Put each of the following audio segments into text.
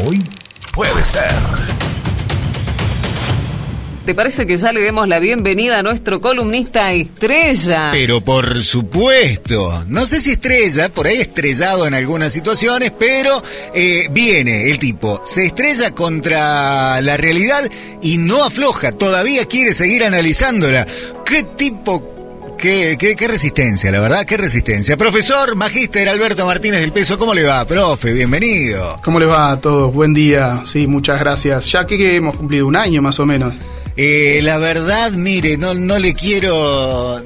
Hoy puede ser. ¿Te parece que ya le demos la bienvenida a nuestro columnista estrella? Pero por supuesto, no sé si estrella, por ahí estrellado en algunas situaciones, pero viene el tipo, se estrella contra la realidad y no afloja, todavía quiere seguir analizándola. ¿Qué tipo? Qué resistencia, la verdad, qué resistencia. Profesor, magíster Alberto Martínez del Peso, ¿cómo le va, profe? Bienvenido. ¿Cómo les va a todos? Buen día. Sí, muchas gracias. Ya que hemos cumplido un año más o menos. La verdad, mire, no le quiero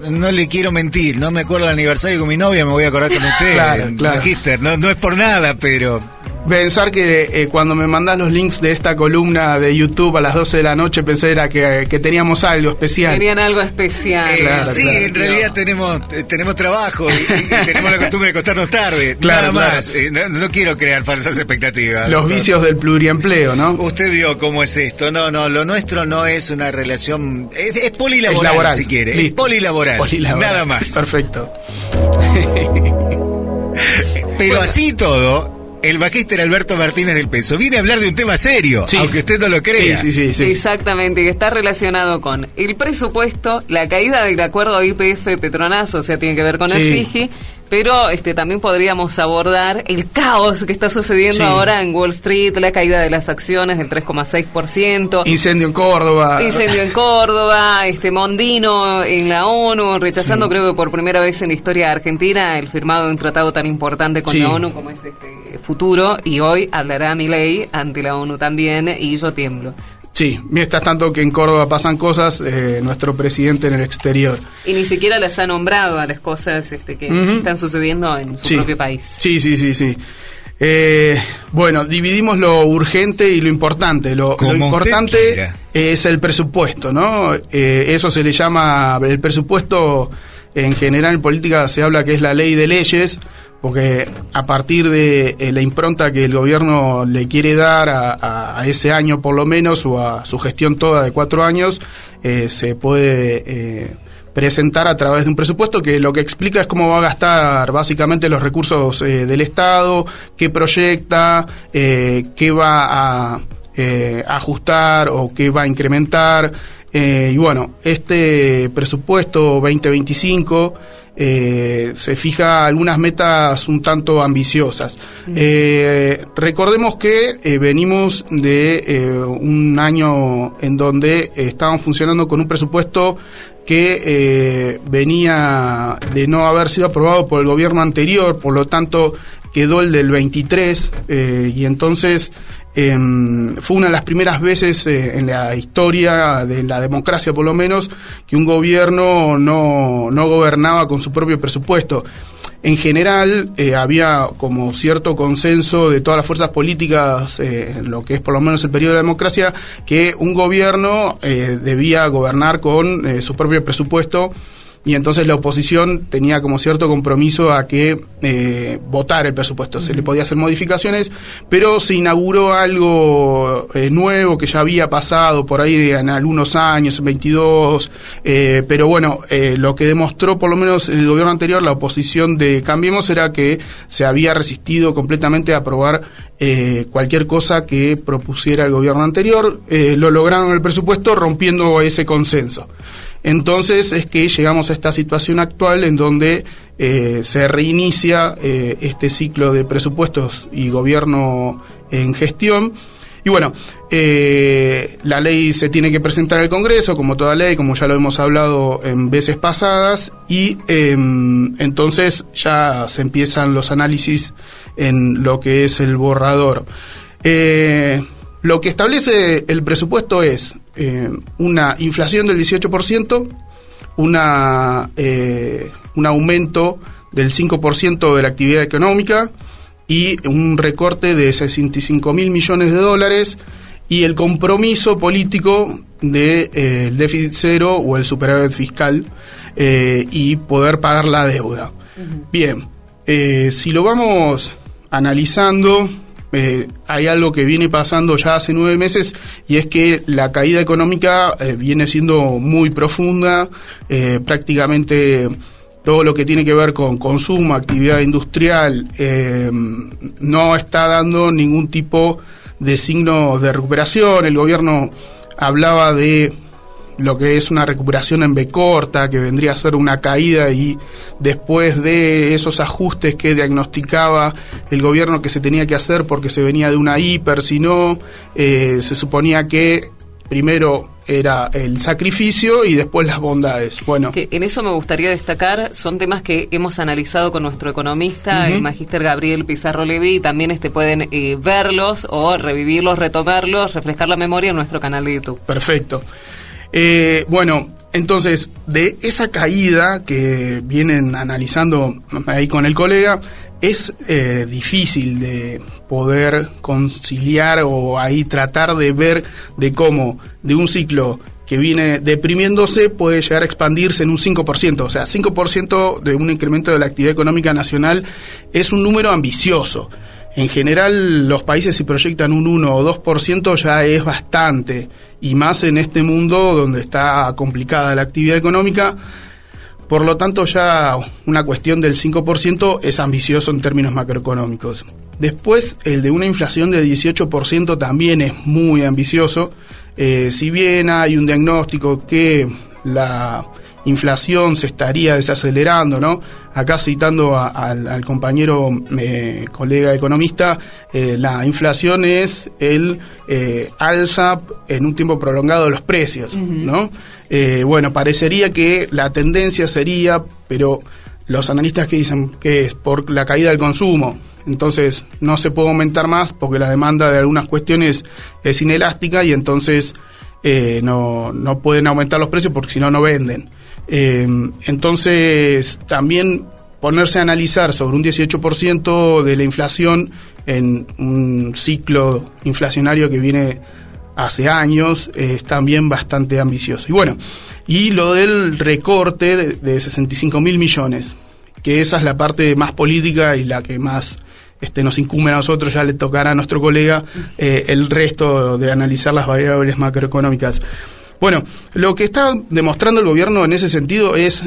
mentir. No me acuerdo del aniversario con mi novia, me voy a acordar con usted. Claro. Magíster, no es por nada, pero... Pensar que cuando me mandás los links de esta columna de YouTube a las 12 de la noche pensé era que teníamos algo especial. Tenían algo especial. En realidad tenemos trabajo y tenemos la costumbre de acostarnos tarde. Nada más. No quiero crear falsas expectativas. Los vicios del pluriempleo, ¿no? Usted vio cómo es esto. No, lo nuestro no es una relación... Es polilaboral, es laboral. Si quiere. Listo. Polilaboral. Nada más. Perfecto. Pero así todo... El magíster Alberto Martínez del Peso viene a hablar de un tema serio, sí, aunque usted no lo crea. Sí. Exactamente, que está relacionado con el presupuesto, la caída del acuerdo YPF-Petronas, o sea, tiene que ver con el FIGI, pero también podríamos abordar el caos que está sucediendo ahora en Wall Street, la caída de las acciones del 3,6%. Incendio en Córdoba, Mondino en la ONU, rechazando creo que por primera vez en la historia argentina el firmado de un tratado tan importante con la ONU como es Futuro, y hoy hablará Milei ante la ONU también, y yo tiemblo. Sí, mientras tanto que en Córdoba pasan cosas, nuestro presidente en el exterior. Y ni siquiera las ha nombrado a las cosas que están sucediendo en su propio país. Sí. Bueno, dividimos lo urgente y lo importante. Lo importante es el presupuesto, ¿no? Eso se le llama, el presupuesto en general en política se habla que es la ley de leyes, porque a partir de la impronta que el gobierno le quiere dar a ese año por lo menos, o a su gestión toda de 4 años, se puede presentar a través de un presupuesto que lo que explica es cómo va a gastar básicamente los recursos del Estado, qué proyecta, qué va a ajustar o qué va a incrementar. Y bueno, este presupuesto 2025 se fija algunas metas un tanto ambiciosas. Recordemos que venimos de un año en donde estaban funcionando con un presupuesto que venía de no haber sido aprobado por el gobierno anterior, por lo tanto quedó el del 23, y entonces fue una de las primeras veces en la historia de la democracia, por lo menos, que un gobierno no gobernaba con su propio presupuesto. En general había como cierto consenso de todas las fuerzas políticas, en lo que es por lo menos el periodo de la democracia, que un gobierno debía gobernar con su propio presupuesto. Y entonces la oposición tenía como cierto compromiso a que votar el presupuesto. Se le podía hacer modificaciones, pero se inauguró algo nuevo que ya había pasado por ahí en algunos años, en 22. Pero bueno, lo que demostró por lo menos el gobierno anterior, la oposición de Cambiemos, era que se había resistido completamente a aprobar cualquier cosa que propusiera el gobierno anterior. Lo lograron en el presupuesto rompiendo ese consenso. Entonces es que llegamos a esta situación actual en donde se reinicia este ciclo de presupuestos y gobierno en gestión. Y bueno, la ley se tiene que presentar al Congreso, como toda ley, como ya lo hemos hablado en veces pasadas, y entonces ya se empiezan los análisis en lo que es el borrador. Lo que establece el presupuesto es una inflación del 18%, un aumento del 5% de la actividad económica y un recorte de 65.000 millones de dólares, y el compromiso político de el déficit cero o el superávit fiscal, y poder pagar la deuda. Bien, si lo vamos analizando, hay algo que viene pasando ya hace 9 meses, y es que la caída económica viene siendo muy profunda. Prácticamente todo lo que tiene que ver con consumo, actividad industrial, no está dando ningún tipo de signos de recuperación. El gobierno hablaba de lo que es una recuperación en B corta, que vendría a ser una caída, y después de esos ajustes que diagnosticaba el gobierno que se tenía que hacer porque se venía de una hiper, si no, se suponía que primero era el sacrificio y después las bondades. Bueno, que en eso me gustaría destacar, son temas que hemos analizado con nuestro economista, el magíster Gabriel Pizarro Leví, y también pueden verlos o revivirlos, retomarlos, refrescar la memoria en nuestro canal de YouTube. Perfecto. Bueno, entonces, de esa caída que vienen analizando ahí con el colega, es difícil de poder conciliar o ahí tratar de ver de cómo de un ciclo que viene deprimiéndose puede llegar a expandirse en un 5%. O sea, 5% de un incremento de la actividad económica nacional es un número ambicioso. En general, los países si proyectan un 1 o 2% ya es bastante, y más en este mundo donde está complicada la actividad económica. Por lo tanto, ya una cuestión del 5% es ambicioso en términos macroeconómicos. Después, el de una inflación de 18% también es muy ambicioso. Si bien hay un diagnóstico que la inflación se estaría desacelerando, ¿no? Acá citando al compañero colega economista, la inflación es el alza en un tiempo prolongado de los precios, ¿no? Bueno, parecería que la tendencia sería, pero los analistas que dicen que es por la caída del consumo, entonces no se puede aumentar más porque la demanda de algunas cuestiones es inelástica y entonces no pueden aumentar los precios porque si no, no venden. Entonces también ponerse a analizar sobre un 18% de la inflación en un ciclo inflacionario que viene hace años es también bastante ambicioso. Y bueno, y lo del recorte de 65.000 millones, que esa es la parte más política y la que más nos incumbe a nosotros, ya le tocará a nuestro colega el resto de analizar las variables macroeconómicas. Bueno, lo que está demostrando el gobierno en ese sentido es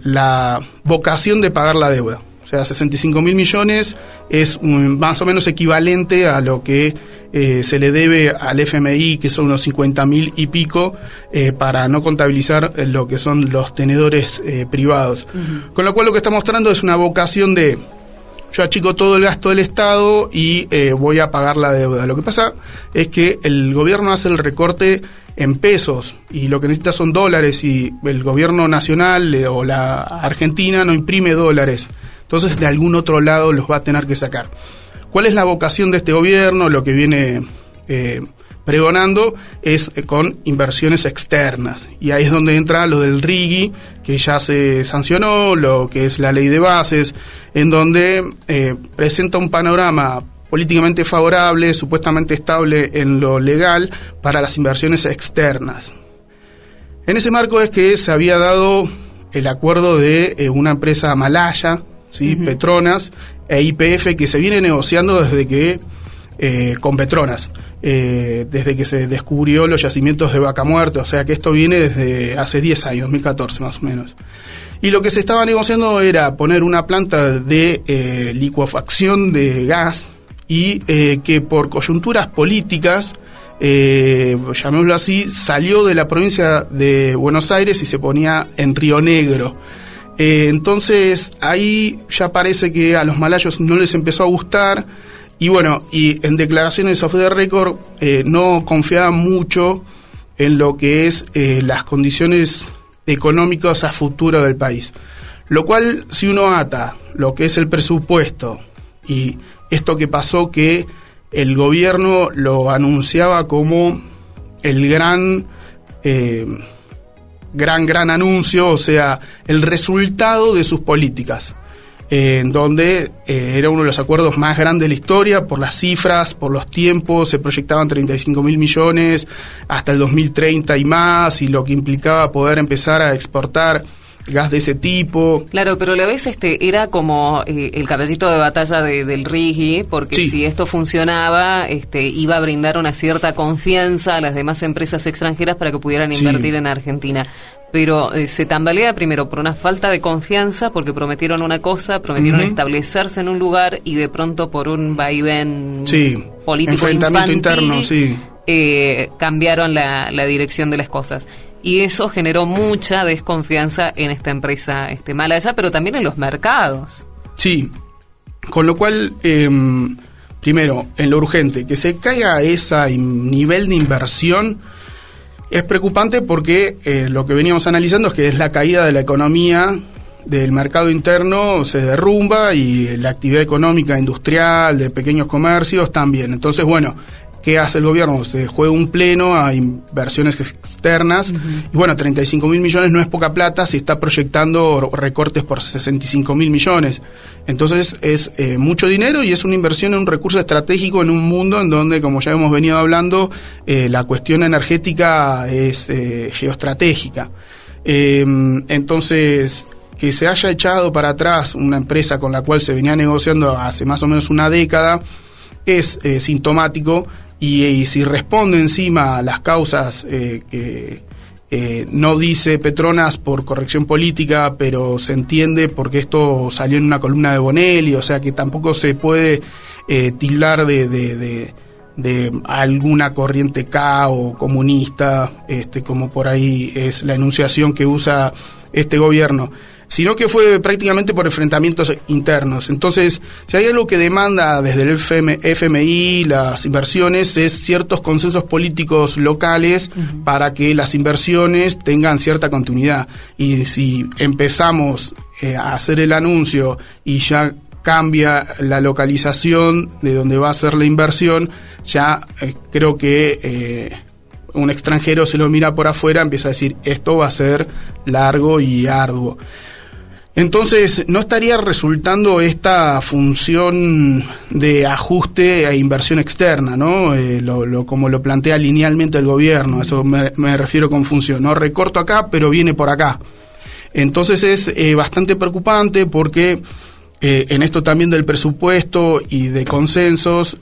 la vocación de pagar la deuda. O sea, 65.000 millones es más o menos equivalente a lo que se le debe al FMI, que son unos 50.000 y pico, para no contabilizar lo que son los tenedores privados. Con lo cual lo que está mostrando es una vocación de: yo achico todo el gasto del Estado y voy a pagar la deuda. Lo que pasa es que el gobierno hace el recorte en pesos y lo que necesita son dólares, y el gobierno nacional o la Argentina no imprime dólares. Entonces de algún otro lado los va a tener que sacar. ¿Cuál es la vocación de este gobierno? Lo que viene pregonando es con inversiones externas, y ahí es donde entra lo del RIGI, que ya se sancionó, lo que es la ley de bases, en donde presenta un panorama políticamente favorable, supuestamente estable en lo legal, para las inversiones externas. En ese marco es que se había dado el acuerdo de una empresa malaya, ¿sí? Petronas e YPF, que se viene negociando desde que con Petronas, desde que se descubrió los yacimientos de Vaca Muerta, o sea que esto viene desde hace 10 años, 2014 más o menos. Y lo que se estaba negociando era poner una planta de licuefacción de gas, y que por coyunturas políticas, llamémoslo así, salió de la provincia de Buenos Aires y se ponía en Río Negro. Entonces ahí ya parece que a los malayos no les empezó a gustar, y bueno, y en declaraciones off the record no confiaban mucho en lo que es las condiciones económicas a futuro del país. Lo cual, si uno ata lo que es el presupuesto y esto que pasó, que el gobierno lo anunciaba como el gran anuncio, o sea, el resultado de sus políticas, en donde era uno de los acuerdos más grandes de la historia por las cifras, por los tiempos. Se proyectaban 35.000 millones hasta el 2030 y más, y lo que implicaba poder empezar a exportar gas de ese tipo. Claro, pero a la vez era como el caballito de batalla del RIGI, porque sí, si esto funcionaba, iba a brindar una cierta confianza a las demás empresas extranjeras para que pudieran invertir en Argentina. pero se tambalea primero por una falta de confianza, porque prometieron una cosa, prometieron establecerse en un lugar y de pronto por un vaivén político infantil, interno, cambiaron la dirección de las cosas. Y eso generó mucha desconfianza en esta empresa malaya, pero también en los mercados. Sí, con lo cual, primero, en lo urgente, que se caiga ese nivel de inversión es preocupante porque lo que veníamos analizando es que es la caída de la economía, del mercado interno se derrumba y la actividad económica industrial, de pequeños comercios también. Entonces, bueno, ¿qué hace el gobierno? Se juega un pleno a inversiones externas. Y bueno, 35.000 millones no es poca plata, se está proyectando recortes por 65.000 millones. Entonces es mucho dinero y es una inversión en un recurso estratégico en un mundo en donde, como ya hemos venido hablando, la cuestión energética es geoestratégica. Entonces, que se haya echado para atrás una empresa con la cual se venía negociando hace más o menos una década es sintomático. Y si responde encima a las causas que no dice Petronas por corrección política, pero se entiende porque esto salió en una columna de Bonelli, o sea que tampoco se puede tildar de alguna corriente K o comunista, como por ahí es la enunciación que usa este gobierno, sino que fue prácticamente por enfrentamientos internos. Entonces, si hay algo que demanda desde el FMI las inversiones, es ciertos consensos políticos locales para que las inversiones tengan cierta continuidad. Y si empezamos a hacer el anuncio y ya cambia la localización de donde va a ser la inversión, ya creo que un extranjero se lo mira por afuera, empieza a decir, esto va a ser largo y arduo. Entonces, no estaría resultando esta función de ajuste a inversión externa, ¿no? Como lo plantea linealmente el gobierno, a eso me refiero con función, ¿no? Recorto acá, pero viene por acá. Entonces es bastante preocupante porque en esto también del presupuesto y de consensos,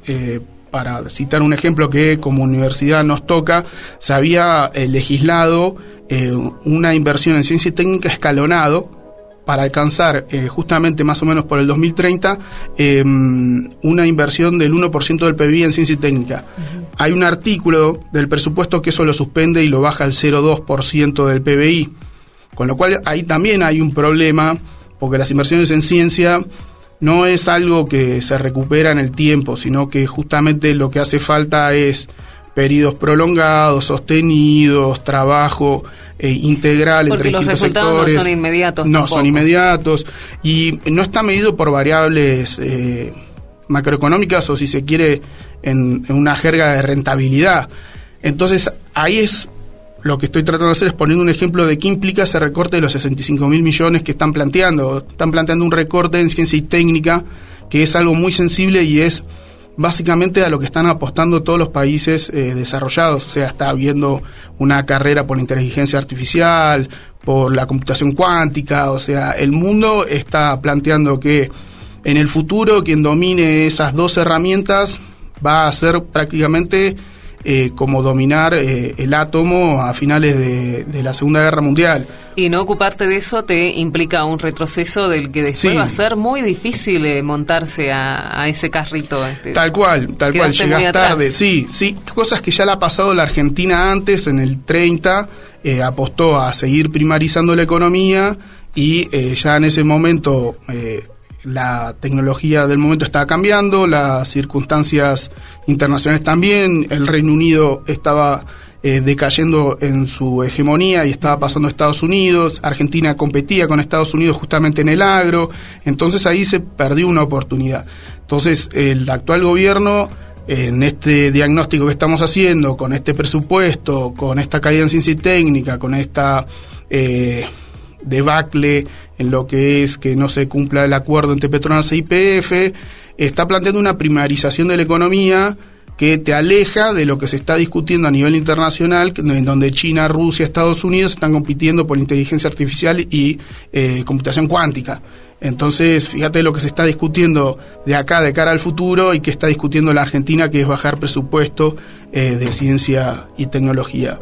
para citar un ejemplo que como universidad nos toca, se había legislado una inversión en ciencia y técnica escalonado para alcanzar justamente más o menos por el 2030 una inversión del 1% del PBI en ciencia y técnica. Hay un artículo del presupuesto que eso lo suspende y lo baja al 0,2% del PBI, con lo cual ahí también hay un problema, porque las inversiones en ciencia no es algo que se recupera en el tiempo, sino que justamente lo que hace falta es periodos prolongados, sostenidos, trabajo integral entre distintos sectores. Porque los resultados no son inmediatos. No son inmediatos y no está medido por variables macroeconómicas o, si se quiere, en una jerga de rentabilidad. Entonces ahí es lo que estoy tratando de hacer, es poniendo un ejemplo de qué implica ese recorte de los 65.000 millones que están planteando. Están planteando un recorte en ciencia y técnica que es algo muy sensible y es básicamente a lo que están apostando todos los países desarrollados. O sea, está habiendo una carrera por la inteligencia artificial, por la computación cuántica. O sea, el mundo está planteando que en el futuro quien domine esas dos herramientas va a ser prácticamente como dominar el átomo a finales de la Segunda Guerra Mundial. Y no ocuparte de eso te implica un retroceso del que después va a ser muy difícil montarse a ese carrito. Tal cual, llegas tarde. Sí, cosas que ya le ha pasado a la Argentina antes, en el 30, apostó a seguir primarizando la economía y ya en ese momento la tecnología del momento estaba cambiando, las circunstancias internacionales también, el Reino Unido estaba decayendo en su hegemonía y estaba pasando a Estados Unidos, Argentina competía con Estados Unidos justamente en el agro, entonces ahí se perdió una oportunidad. Entonces el actual gobierno, en este diagnóstico que estamos haciendo, con este presupuesto, con esta caída en ciencia y técnica, con esta debacle en lo que es que no se cumpla el acuerdo entre Petronas e YPF, está planteando una primarización de la economía que te aleja de lo que se está discutiendo a nivel internacional, en donde China, Rusia, Estados Unidos están compitiendo por inteligencia artificial y computación cuántica. Entonces, fíjate lo que se está discutiendo de acá, de cara al futuro, y que está discutiendo la Argentina, que es bajar presupuesto de ciencia y tecnología.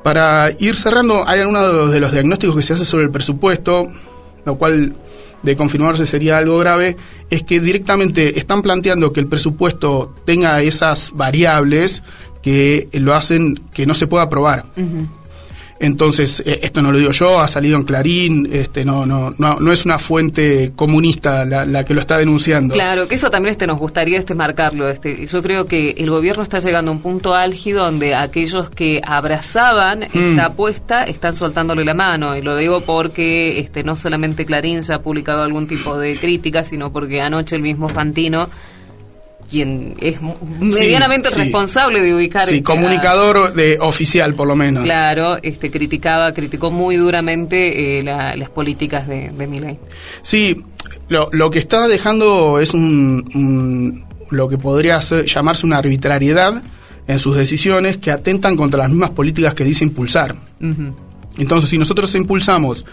Para ir cerrando, hay algunos de los diagnósticos que se hace sobre el presupuesto, lo cual, de confirmarse, sería algo grave, es que directamente están planteando que el presupuesto tenga esas variables que lo hacen que no se pueda aprobar. Uh-huh. Entonces, esto no lo digo yo, ha salido en Clarín, no es una fuente comunista la que lo está denunciando. Claro, que eso también nos gustaría marcarlo. Yo creo que el gobierno está llegando a un punto álgido donde aquellos que abrazaban esta apuesta están soltándole la mano, y lo digo porque no solamente Clarín ya ha publicado algún tipo de crítica, sino porque anoche el mismo Fantino, quien es medianamente responsable de ubicar... Sí, comunicador oficial, por lo menos. Claro, criticó muy duramente las políticas de Milei. Sí, lo que está dejando es lo que podría llamarse una arbitrariedad en sus decisiones que atentan contra las mismas políticas que dice impulsar. Uh-huh. Entonces, si nosotros impulsamos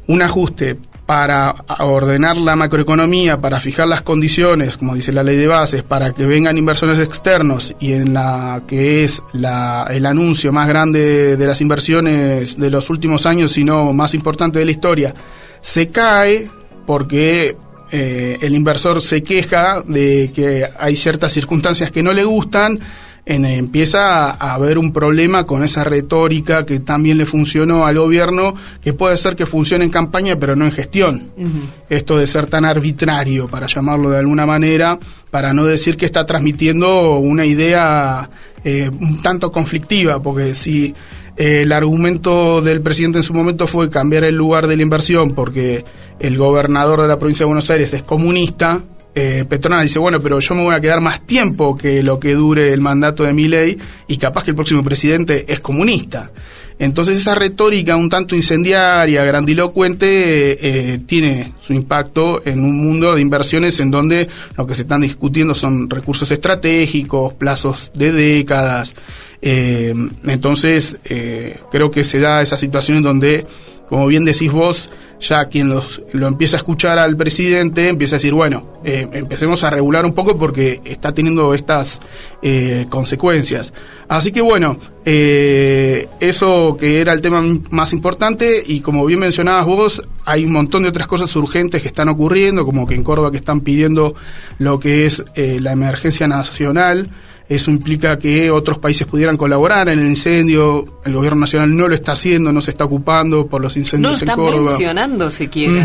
un ajuste para ordenar la macroeconomía, para fijar las condiciones, como dice la ley de bases, para que vengan inversores externos, y en la que es el anuncio más grande de las inversiones de los últimos años, si no más importante de la historia, se cae porque el inversor se queja de que hay ciertas circunstancias que no le gustan. Empieza a haber un problema con esa retórica que también le funcionó al gobierno, que puede ser que funcione en campaña pero no en gestión. Uh-huh. Esto de ser tan arbitrario, para llamarlo de alguna manera, para no decir que está transmitiendo una idea un tanto conflictiva, porque si el argumento del presidente en su momento fue cambiar el lugar de la inversión porque el gobernador de la provincia de Buenos Aires es comunista, Petronas dice, bueno, pero yo me voy a quedar más tiempo que lo que dure el mandato de Milei, y capaz que el próximo presidente es comunista. Entonces esa retórica un tanto incendiaria, grandilocuente, tiene su impacto en un mundo de inversiones en donde lo que se están discutiendo son recursos estratégicos, plazos de décadas. Entonces creo que se da esa situación en donde, como bien decís vos, ya quien lo empieza a escuchar al presidente empieza a decir, bueno, empecemos a regular un poco porque está teniendo estas consecuencias. Así que bueno, eso que era el tema más importante, y como bien mencionabas vos, hay un montón de otras cosas urgentes que están ocurriendo, como que en Córdoba que están pidiendo lo que es la emergencia nacional. Eso implica que otros países pudieran colaborar en el incendio. El gobierno nacional no lo está haciendo, no se está ocupando por los incendios en Córdoba. No lo están mencionando siquiera.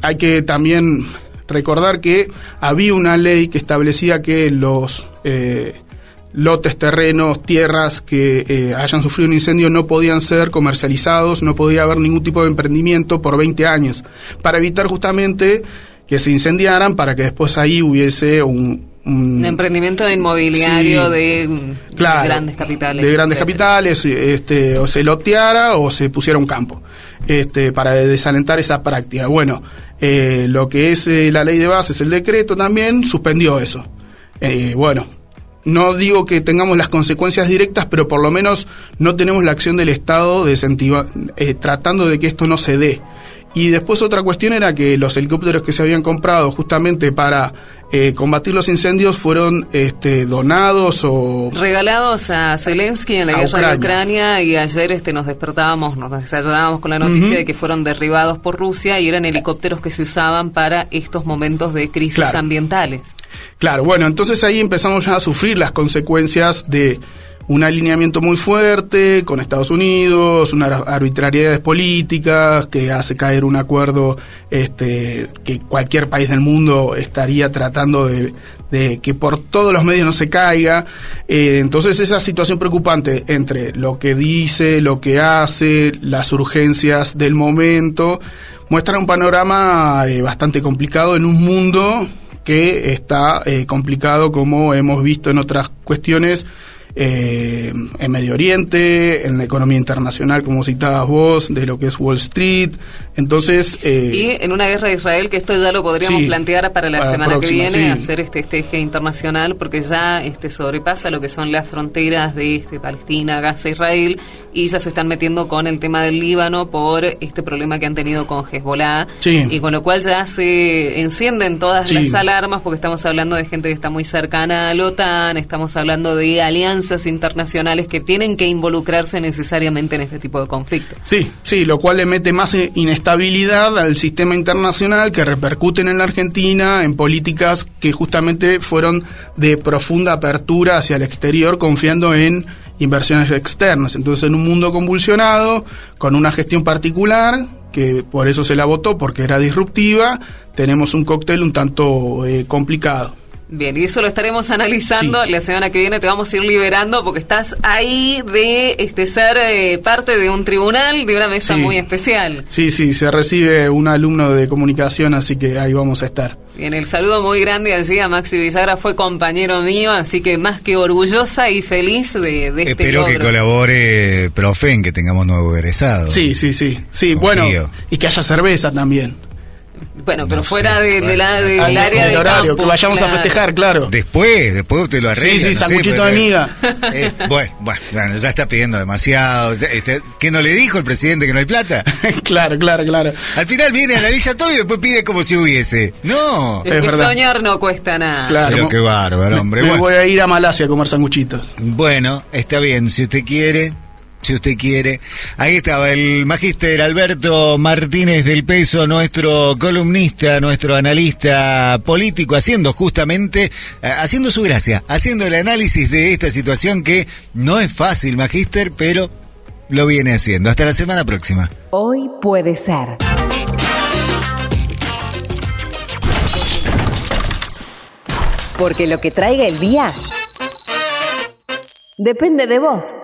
Hay que también recordar que había una ley que establecía que los lotes, terrenos, tierras que hayan sufrido un incendio no podían ser comercializados, no podía haber ningún tipo de emprendimiento por 20 años, para evitar justamente que se incendiaran, para que después ahí hubiese un emprendimiento inmobiliario de grandes capitales. De grandes capitales, o se loteara o se pusiera un campo, para desalentar esa práctica. Bueno, lo que es la ley de bases, el decreto también suspendió eso. Bueno, no digo que tengamos las consecuencias directas, pero por lo menos no tenemos la acción del Estado tratando de que esto no se dé. Y después otra cuestión era que los helicópteros que se habían comprado justamente para combatir los incendios fueron donados o regalados a Zelensky en la guerra de Ucrania, y ayer nos desayunábamos con la noticia de que fueron derribados por Rusia, y eran helicópteros que se usaban para estos momentos de crisis ambientales. Claro, bueno, entonces ahí empezamos ya a sufrir las consecuencias de un alineamiento muy fuerte con Estados Unidos, unas arbitrariedades políticas que hace caer un acuerdo que cualquier país del mundo estaría tratando de que por todos los medios no se caiga. Entonces esa situación preocupante entre lo que dice, lo que hace, las urgencias del momento, muestra un panorama bastante complicado en un mundo que está complicado, como hemos visto en otras cuestiones, en Medio Oriente, en la economía internacional, como citabas vos, de lo que es Wall Street. Entonces y en una guerra de Israel, que esto ya lo podríamos plantear para la semana que viene, hacer este eje internacional, porque ya sobrepasa lo que son las fronteras de Palestina, Gaza, Israel, y ya se están metiendo con el tema del Líbano por este problema que han tenido con Hezbollah, y con lo cual ya se encienden todas las alarmas, porque estamos hablando de gente que está muy cercana a la OTAN, estamos hablando de alianzas fuerzas internacionales que tienen que involucrarse necesariamente en este tipo de conflictos. Sí, lo cual le mete más inestabilidad al sistema internacional, que repercuten en la Argentina en políticas que justamente fueron de profunda apertura hacia el exterior, confiando en inversiones externas. Entonces, en un mundo convulsionado, con una gestión particular, que por eso se la votó, porque era disruptiva, tenemos un cóctel un tanto complicado. Bien, y eso lo estaremos analizando la semana que viene. Te vamos a ir liberando porque estás ahí de ser parte de un tribunal, de una mesa muy especial. Sí, se recibe un alumno de comunicación, así que ahí vamos a estar. Bien, el saludo muy grande allí a Maxi Villagra, fue compañero mío, así que más que orgullosa y feliz de este Espero logro. que colabore Profen, que tengamos nuevos egresados. Sí, bueno, y que haya cerveza también. Bueno, pero fuera del área del horario, campus, que vayamos a festejar, claro. Después usted lo arregla. Sí, sanguchito de miga. Bueno, ya está pidiendo demasiado. ¿Qué no le dijo el presidente que no hay plata? Claro. Al final viene, analiza todo y después pide como si hubiese. No. Es que soñar no cuesta nada. Claro. Pero qué bárbaro, hombre. Me voy a ir a Malasia a comer sanguchitos. Bueno, está bien, si usted quiere. Ahí estaba el magíster Alberto Martínez del Peso, nuestro columnista, nuestro analista político, haciendo su gracia, haciendo el análisis de esta situación que no es fácil, magíster, pero lo viene haciendo. Hasta la semana próxima. Hoy puede ser. Porque lo que traiga el día depende de vos.